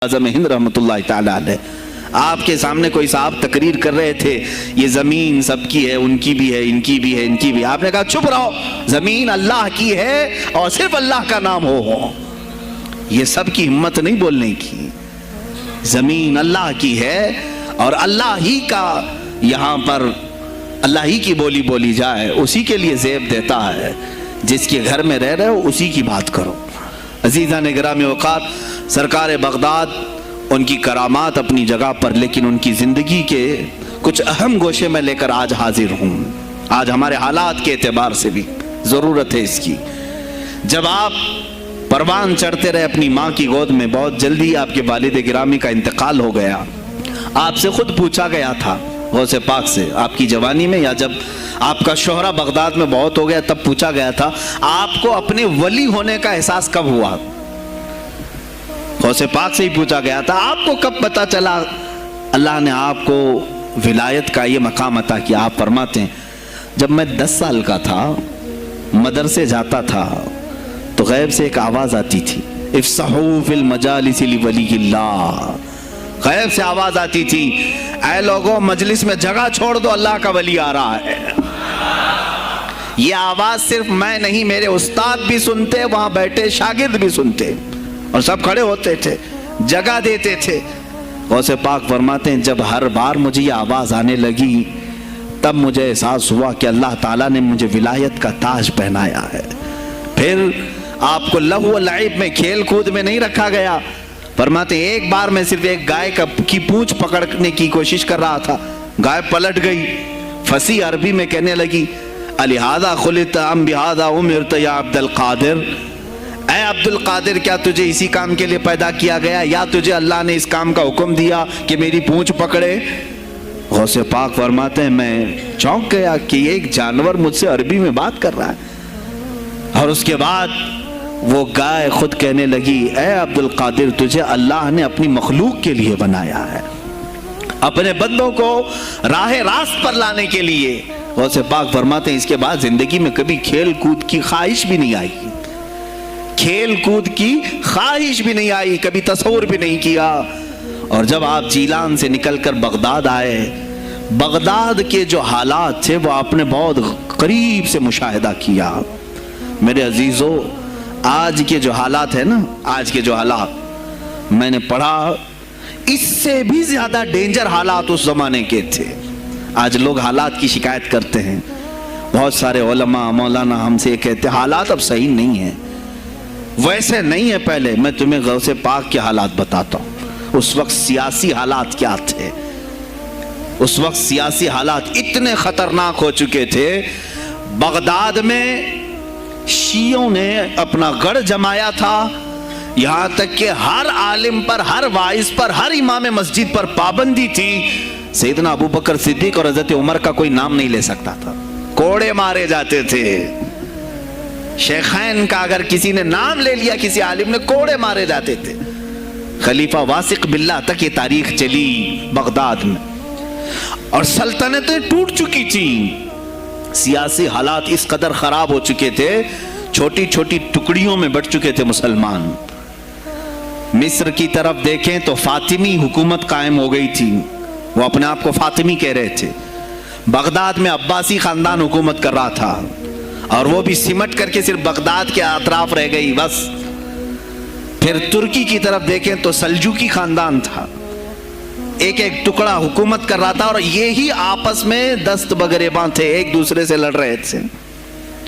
اعظم ہند رحمتاللہ تعالیٰ علیہ، آپ کے سامنے کوئی صاحب تقریر کر رہے تھے، یہ زمین سب کی ہے، ان کی بھی ہے، ان کی بھی ہے، ان کی بھی ہے۔ آپ نے کہا چپ رہو، زمین اللہ کی ہے اور صرف اللہ کا نام ہو۔ یہ سب کی ہمت نہیں بولنے کی، زمین اللہ کی ہے اور اللہ ہی کا، یہاں پر اللہ ہی کی بولی بولی جائے، اسی کے لیے زیب دیتا ہے۔ جس کے گھر میں رہ رہے ہو اسی کی بات کرو۔ عزیزان گرامی اوقات، سرکار بغداد، ان کی کرامات اپنی جگہ پر، لیکن ان کی زندگی کے کچھ اہم گوشے میں لے کر آج حاضر ہوں۔ آج ہمارے حالات کے اعتبار سے بھی ضرورت ہے اس کی۔ جب آپ پروان چڑھتے رہے اپنی ماں کی گود میں، بہت جلدی آپ کے والد گرامی کا انتقال ہو گیا۔ آپ سے خود پوچھا گیا تھا غوث پاک سے، آپ کی جوانی میں یا جب آپ کا شہرہ بغداد میں بہت ہو گیا تب پوچھا گیا تھا، آپ کو اپنے ولی ہونے کا احساس کب ہوا؟ غوث پاک سے ہی پوچھا گیا تھا، آپ کو کب پتا چلا اللہ نے آپ کو ولایت کا یہ مقام عطا کیا؟ آپ فرماتے ہیں جب میں 10 سال کا تھا، مدرسے جاتا تھا تو غیب سے ایک آواز آتی تھی، افصحوا فی المجالس لولی اللہ۔ غیب سے آواز آتی تھی، اے لوگوں مجلس میں جگہ چھوڑ دو، اللہ کا ولی آ رہا ہے۔ یہ آواز صرف میں نہیں، میرے استاد بھی سنتے، وہاں بیٹھے شاگرد بھی سنتے، اور سب کھڑے ہوتے تھے، جگہ دیتے تھے۔ غوث پاک فرماتے ہیں جب ہر بار مجھے یہ آواز آنے لگی تب مجھے احساس ہوا کہ اللہ تعالیٰ نے مجھے ولایت کا تاج پہنایا ہے۔ پھر آپ کو لہو و لعب میں، کھیل کود میں نہیں رکھا گیا۔ فرماتے ہیں ایک بار میں صرف ایک گائے کی پونچھ پکڑنے کی کوشش کر رہا تھا، گائے پلٹ گئی، فصیح عربی میں کہنے لگی، الہذا خلقت ام بہذا امرت یا عبد القادر، اے عبد القادر کیا تجھے اسی کام کے لیے پیدا کیا گیا یا تجھے اللہ نے اس کام کا حکم دیا کہ میری پونچھ پکڑے؟ غوث پاک فرماتے ہیں میں چونک گیا کہ ایک جانور مجھ سے عربی میں بات کر رہا ہے۔ اور اس کے بعد وہ گائے خود کہنے لگی، اے عبد القادر تجھے اللہ نے اپنی مخلوق کے لیے بنایا ہے، اپنے بندوں کو راہ راست پر لانے کے لیے۔ غوث پاک فرماتے ہیں اس کے بعد زندگی میں کبھی کھیل کود کی خواہش بھی نہیں آئی، کھیل کود کی خواہش بھی نہیں آئی، کبھی تصور بھی نہیں کیا۔ اور جب آپ جیلان سے نکل کر بغداد آئے، بغداد کے جو حالات تھے وہ آپ نے بہت قریب سے مشاہدہ کیا۔ میرے عزیزو، آج کے جو حالات ہیں نا، آج کے جو حالات میں نے پڑھا، اس سے بھی زیادہ ڈینجر حالات اس زمانے کے تھے۔ آج لوگ حالات کی شکایت کرتے ہیں، بہت سارے علماء مولانا ہم سے یہ کہتے ہیں حالات اب صحیح نہیں ہیں، ویسے نہیں ہے پہلے۔ میں تمہیں غوث پاک کے حالات بتاتا ہوں، اس وقت سیاسی حالات کیا تھے۔ اس وقت سیاسی حالات اتنے خطرناک ہو چکے تھے، بغداد میں شیعوں نے اپنا گڑھ جمایا تھا، یہاں تک کہ ہر عالم پر، ہر واعظ پر، ہر امام مسجد پر پابندی تھی۔ سیدنا ابو بکر صدیق اور حضرت عمر کا کوئی نام نہیں لے سکتا تھا، کوڑے مارے جاتے تھے۔ شیخین کا اگر کسی نے نام لے لیا، کسی عالم نے، کوڑے مارے جاتے تھے۔ خلیفہ واثق باللہ تک یہ تاریخ چلی بغداد میں، اور سلطنتیں ٹوٹ چکی تھیں۔ سیاسی حالات اس قدر خراب ہو چکے تھے، چھوٹی چھوٹی ٹکڑیوں میں بٹ چکے تھے مسلمان۔ مصر کی طرف دیکھیں تو فاطمی حکومت قائم ہو گئی تھی، وہ اپنے آپ کو فاطمی کہہ رہے تھے۔ بغداد میں عباسی خاندان حکومت کر رہا تھا، اور وہ بھی سمٹ کر کے صرف بغداد کے اطراف رہ گئی بس۔ پھر ترکی کی طرف دیکھیں تو سلجوکی خاندان تھا، ایک ایک ٹکڑا حکومت کر رہا تھا، اور یہی آپس میں دست بگریباں تھے، ایک دوسرے سے لڑ رہے تھے۔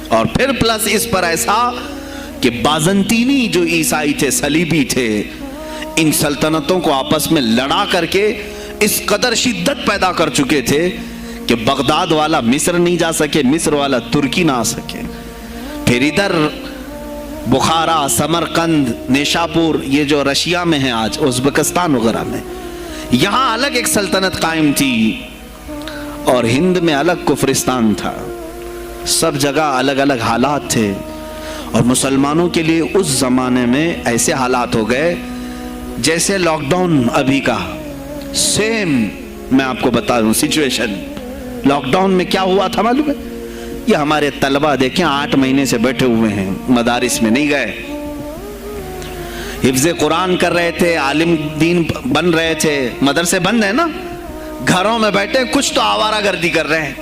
اور پھر پلس اس پر ایسا کہ بازنطینی جو عیسائی تھے، صلیبی تھے، ان سلطنتوں کو آپس میں لڑا کر کے اس قدر شدت پیدا کر چکے تھے کہ بغداد والا مصر نہیں جا سکے، مصر والا ترکی نہ آ سکے۔ پھر ادھر بخارا، سمرقند، نیشاپور، یہ جو رشیا میں ہیں آج، ازبکستان وغیرہ میں، یہاں الگ ایک سلطنت قائم تھی، اور ہند میں الگ کفرستان تھا۔ سب جگہ الگ الگ حالات تھے، اور مسلمانوں کے لیے اس زمانے میں ایسے حالات ہو گئے جیسے لاک ڈاؤن ابھی کا سیم۔ میں آپ کو بتا دوں سچویشن، لاک ڈاؤن میں کیا ہوا تھا معلوم ہے؟ یہ ہمارے طلبہ دیکھیں 8 مہینے سے بیٹھے ہوئے ہیں، مدارس میں نہیں گئے، حفظ قرآن کر رہے تھے, عالم دین بن رہے تھے, مدرسے بند ہیں نا, گھروں میں بیٹھے کچھ تو آوارہ گردی کر رہے ہیں.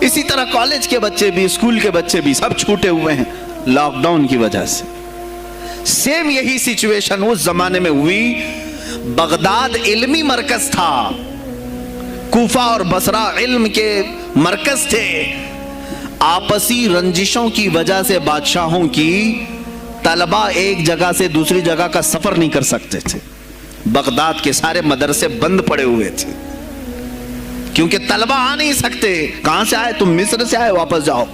اسی طرح کالج کے بچے بھی, اسکول کے بچے بھی سب چھوٹے ہوئے ہیں لاک ڈاؤن کی وجہ سے. سیم یہی سچویشن اس زمانے میں ہوئی. بغداد علمی مرکز تھا, کوفہ اور بصرہ علم کے مرکز تھے. آپسی رنجشوں کی وجہ سے بادشاہوں کی طلبہ ایک جگہ سے دوسری جگہ کا سفر نہیں کر سکتے تھے. بغداد کے سارے مدرسے بند پڑے ہوئے تھے کیونکہ طلبہ آ نہیں سکتے. کہاں سے آئے تم؟ مصر سے آئے, واپس جاؤ.